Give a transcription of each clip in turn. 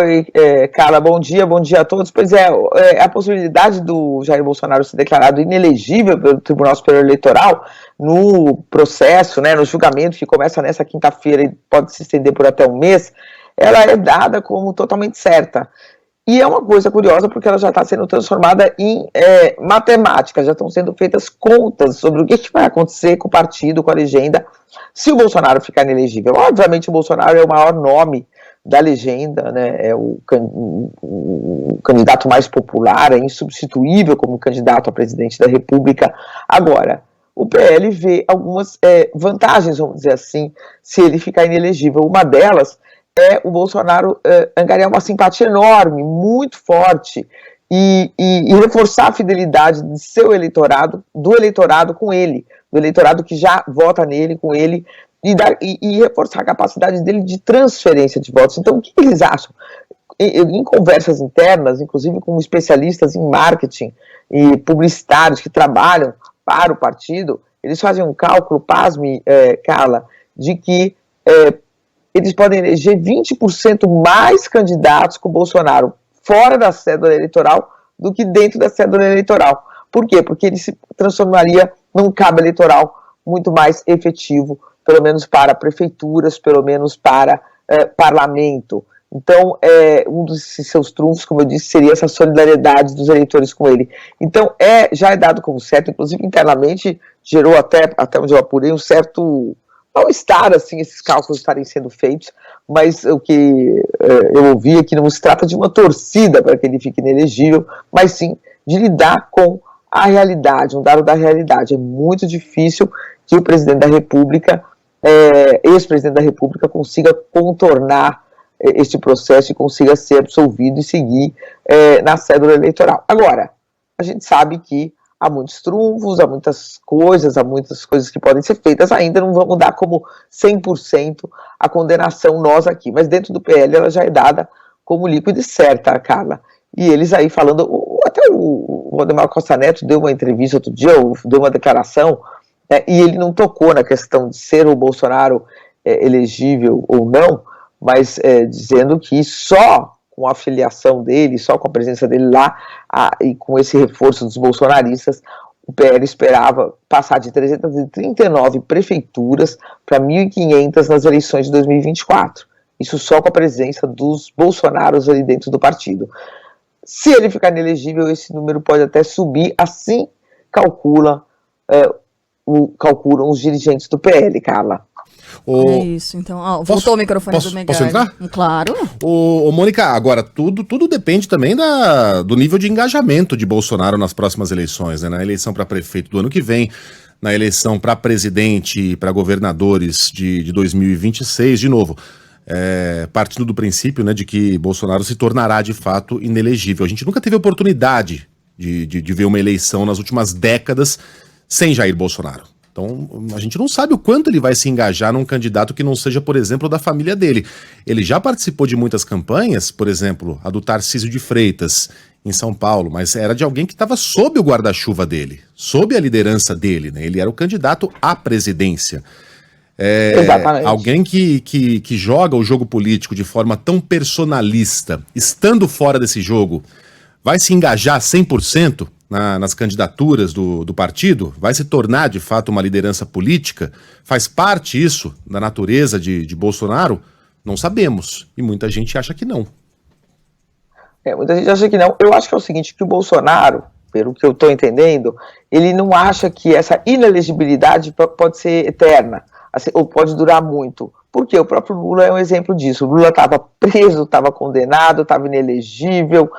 Oi, Carla, bom dia a todos. Pois a possibilidade do Jair Bolsonaro ser declarado inelegível pelo Tribunal Superior Eleitoral no processo, né, no julgamento que começa nessa quinta-feira e pode se estender por até um mês, ela é dada como totalmente certa. E é uma coisa curiosa porque ela já está sendo transformada em matemática, já estão sendo feitas contas sobre o que vai acontecer com o partido, com a legenda, se o Bolsonaro ficar inelegível. Obviamente o Bolsonaro é o maior nome da legenda, né, é o candidato mais popular, é insubstituível como candidato a presidente da República. Agora, o PL vê algumas vantagens, vamos dizer assim, se ele ficar inelegível. Uma delas é o Bolsonaro angariar uma simpatia enorme, muito forte, e reforçar a fidelidade de seu eleitorado, do eleitorado com ele, do eleitorado que já vota nele, com ele, e reforçar a capacidade dele de transferência de votos. Então, o que eles acham? Em conversas internas, inclusive com especialistas em marketing e publicitários que trabalham para o partido, eles fazem um cálculo, pasme, Carla, de que eles podem eleger 20% mais candidatos com o Bolsonaro fora da cédula eleitoral do que dentro da cédula eleitoral. Por quê? Porque ele se transformaria num cabo eleitoral muito mais efetivo, pelo menos para prefeituras, pelo menos para parlamento. Então, um dos seus trunfos, como eu disse, seria essa solidariedade dos eleitores com ele. Então, já é dado como certo, inclusive internamente, gerou até onde eu apurei, um certo mal-estar, assim, esses cálculos estarem sendo feitos, mas o que eu ouvi é que não se trata de uma torcida para que ele fique inelegível, mas sim de lidar com a realidade, um dado da realidade. É muito difícil que o presidente da República, ex-presidente da República, consiga contornar este processo e consiga ser absolvido e seguir na cédula eleitoral. Agora, a gente sabe que há muitos trunfos, há muitas coisas que podem ser feitas, ainda não vamos dar como 100% a condenação nós aqui, mas dentro do PL ela já é dada como líquida e certa, Carla. E eles aí falando, até o Valdemar Costa Neto deu uma entrevista outro dia, deu uma declaração, e ele não tocou na questão de ser o Bolsonaro elegível ou não, mas dizendo que só com a filiação dele, só com a presença dele lá, e com esse reforço dos bolsonaristas, o PL esperava passar de 339 prefeituras para 1.500 nas eleições de 2024. Isso só com a presença dos bolsonaros ali dentro do partido. Se ele ficar inelegível, esse número pode até subir, assim calculam os dirigentes do PL, Carla. É isso, então. Voltou o microfone do Megali. Posso entrar? Claro. Mônica, agora, tudo depende também do nível de engajamento de Bolsonaro nas próximas eleições, né? Na eleição para prefeito do ano que vem, na eleição para presidente e para governadores de 2026, de novo, partindo do princípio, né, de que Bolsonaro se tornará de fato inelegível. A gente nunca teve oportunidade de ver uma eleição nas últimas décadas sem Jair Bolsonaro. Então, a gente não sabe o quanto ele vai se engajar num candidato que não seja, por exemplo, da família dele. Ele já participou de muitas campanhas, por exemplo, a do Tarcísio de Freitas, em São Paulo, mas era de alguém que estava sob o guarda-chuva dele, sob a liderança dele, né? Ele era o candidato à presidência. Exatamente. Alguém que joga o jogo político de forma tão personalista, estando fora desse jogo, vai se engajar 100%? Nas candidaturas do partido, vai se tornar de fato uma liderança política? Faz parte isso da natureza de Bolsonaro? Não sabemos, e muita gente acha que não. Muita gente acha que não. Eu acho que é o seguinte, que o Bolsonaro, pelo que eu estou entendendo, ele não acha que essa inelegibilidade pode ser eterna, assim, ou pode durar muito. Porque o próprio Lula é um exemplo disso. O Lula estava preso, estava condenado, estava inelegível,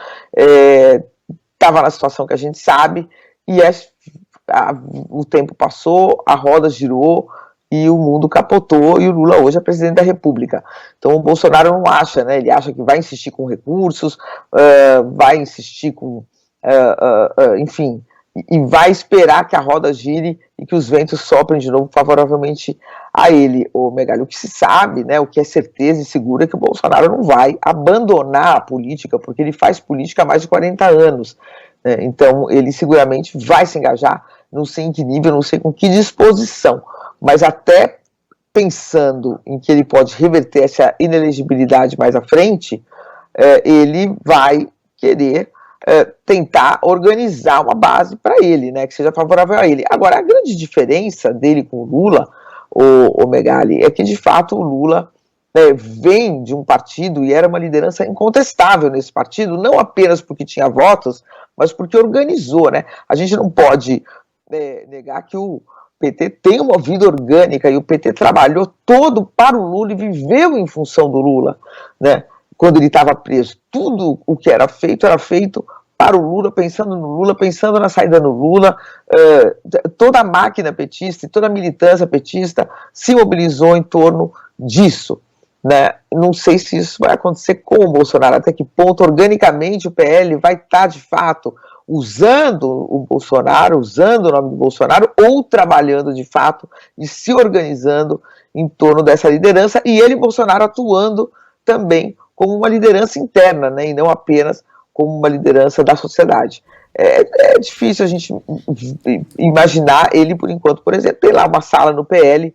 estava na situação que a gente sabe, e o tempo passou, a roda girou, e o mundo capotou, e o Lula hoje é presidente da República. Então o Bolsonaro não acha, né? Ele acha que vai insistir com recursos, vai insistir com, enfim, e vai esperar que a roda gire e que os ventos soprem de novo favoravelmente a ele. O Megali, o que se sabe, né, o que é certeza e seguro é que o Bolsonaro não vai abandonar a política, porque ele faz política há mais de 40 anos. Né? Então ele seguramente vai se engajar, não sei em que nível, não sei com que disposição, mas até pensando em que ele pode reverter essa inelegibilidade mais à frente, ele vai querer tentar organizar uma base para ele, né, que seja favorável a ele. Agora, a grande diferença dele com o Lula, o Megali, é que de fato o Lula vem de um partido e era uma liderança incontestável nesse partido, não apenas porque tinha votos, mas porque organizou, né? A gente não pode negar que o PT tem uma vida orgânica e o PT trabalhou todo para o Lula e viveu em função do Lula, né? Quando ele estava preso, tudo o que era feito para o Lula, pensando no Lula, pensando na saída do Lula. Toda a máquina petista e toda a militância petista se mobilizou em torno disso, né? Não sei se isso vai acontecer com o Bolsonaro, até que ponto organicamente o PL vai estar de fato usando o Bolsonaro, usando o nome do Bolsonaro, ou trabalhando de fato e se organizando em torno dessa liderança, e ele, Bolsonaro, atuando também como uma liderança interna, né, e não apenas como uma liderança da sociedade. É difícil a gente imaginar ele, por enquanto, por exemplo, tem lá uma sala no PL,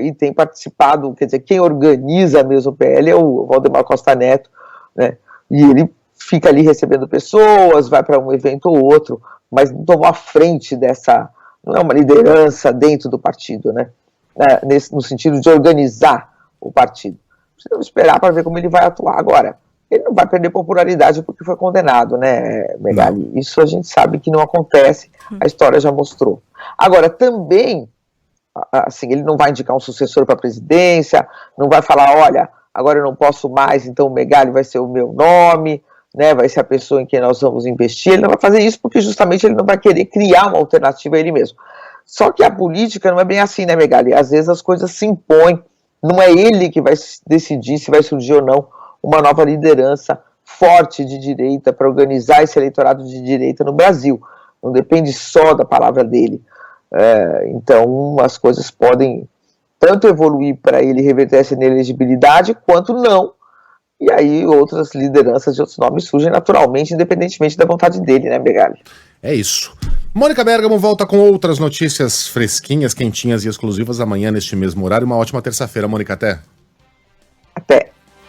e tem participado, quer dizer, quem organiza mesmo o PL é o Valdemar Costa Neto, né, e ele fica ali recebendo pessoas, vai para um evento ou outro, mas não tomou a frente dessa, não é uma liderança dentro do partido, né, no sentido de organizar o partido. Precisamos esperar para ver como ele vai atuar. Agora, ele não vai perder popularidade porque foi condenado, né, Megali? Isso a gente sabe que não acontece, a história já mostrou. Agora, também, assim, ele não vai indicar um sucessor para a presidência, não vai falar, olha, agora eu não posso mais, então o Megali vai ser o meu nome, né, vai ser a pessoa em quem nós vamos investir. Ele não vai fazer isso porque justamente ele não vai querer criar uma alternativa a ele mesmo. Só que a política não é bem assim, né, Megali? Às vezes as coisas se impõem, não é ele que vai decidir se vai surgir ou não uma nova liderança forte de direita para organizar esse eleitorado de direita no Brasil. Não depende só da palavra dele. Então as coisas podem tanto evoluir para ele reverter essa inelegibilidade, quanto não. E aí outras lideranças de outros nomes surgem naturalmente, independentemente da vontade dele, né, Megali? É isso. Mônica Bergamo volta com outras notícias fresquinhas, quentinhas e exclusivas amanhã neste mesmo horário. Uma ótima terça-feira, Mônica. Até. Até.